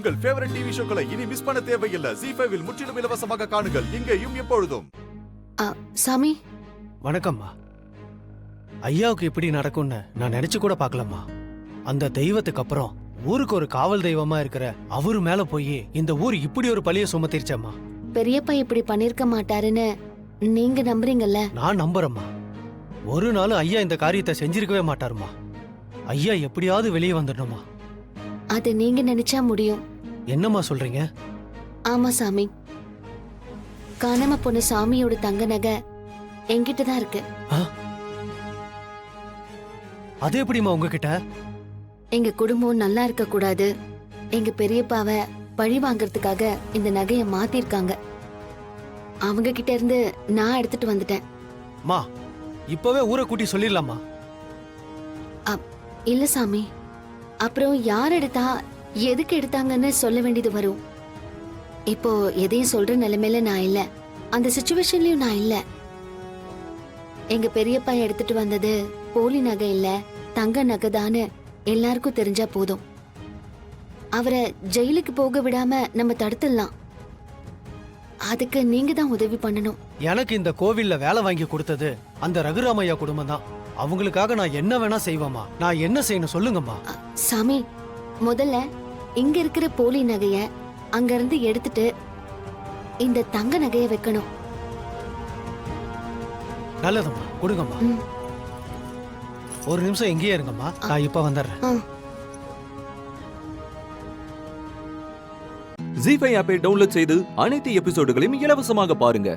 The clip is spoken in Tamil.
உங்கள் ஃபேவரட் டிவி ஷோக்களை இனி மிஸ் பண்ண தேவையில்லை. ZEE5 இல் முற்றிலும் இலவசமாக காணுங்கள். இங்கேயும் எப்பொழுதும். சாமி வணக்கம்மா. ஐயாவுக்கு இப்படி நடக்கும்னு நான் நினைச்சு கூட பார்க்கலம்மா. அந்த தெய்வத்துக்கு அப்புறம் ஊருக்கு ஒரு காவல் தெய்வமா இருக்கிற அவரு மேல போய் இந்த ஊர் இப்படி ஒரு பழிய சுமத்திருச்சம்மா. பெரியப்பா இப்படி பண்ணிருக்க மாட்டாருன்னு நீங்க நம்புறீங்கல்ல? நான் நம்புறேம்மா. ஒரு நாள் ஐயா இந்த காரியத்தை செஞ்சிருக்கவே மாட்டாருமா. ஐயா எப்படியாவது வெளியே வந்துடணுமா. அது நீங்க நினைச்சா முடியும். என்னம்மா சொல்றீங்க? ஆமா சாமி, காணாம போன சாமியோட தங்க நகை என்கிட்ட தான் இருக்கு. அது எப்படிமா உங்ககிட்ட? எங்க குடும்பம் நல்லா இருக்க கூடாது, எங்க பெரியப்பாவை பழி வாங்கறதுக்காக இந்த நகையை மாத்திருக்காங்க. அவங்க கிட்ட இருந்து நான் எடுத்துட்டு வந்துட்டேன். மா, இப்பவே ஊரை கூட்டி சொல்லிடலாமா? இல்ல சாமி, அப்புறம் யார் எடுத்தா எதுக்கு எடுத்தாங்கன்னு சொல்ல வேண்டியது வரும். இப்போ எதையும் சொல்ற நிலைமையில நான் இல்ல, அந்த சிச்சுவேஷன்லயும் நான் இல்ல. எங்க பெரியப்பா எடுத்துட்டு வந்தது போலி நகை இல்ல, தங்க நகைதான்னு எல்லாருக்கும் தெரிஞ்சா போதும். அவரை ஜெயிலுக்கு போக விடாம நம்ம தடுத்துடலாம். அதுக்கு நீங்க தான் உதவி பண்ணணும். எனக்கு இந்த கோவில்ல வேலை வாங்கி கொடுத்தது அந்த ரகுராமையா குடும்பம் தான். அவங்களுக்காக நான் என்ன வேணா செய்வேம்மா. நான் என்ன செய்யணும் சொல்லுங்கம்மா. சாமி, முதல்ல இங்க இருக்கிற போலி நகைய அங்க இருந்து எடுத்துட்டு இந்த தங்க நகைய வைக்கணும். நல்லதும்மா, கொடுங்கம்மா. ஒரு நிமிஷம் எங்கேயே இருங்கம்மா, நான் இப்ப வந்துடுறேன். ZEE5 ஆப்பை டவுன்லோட் செய்து அனைத்து எபிசோடுகளையும் இலவசமாக பாருங்க.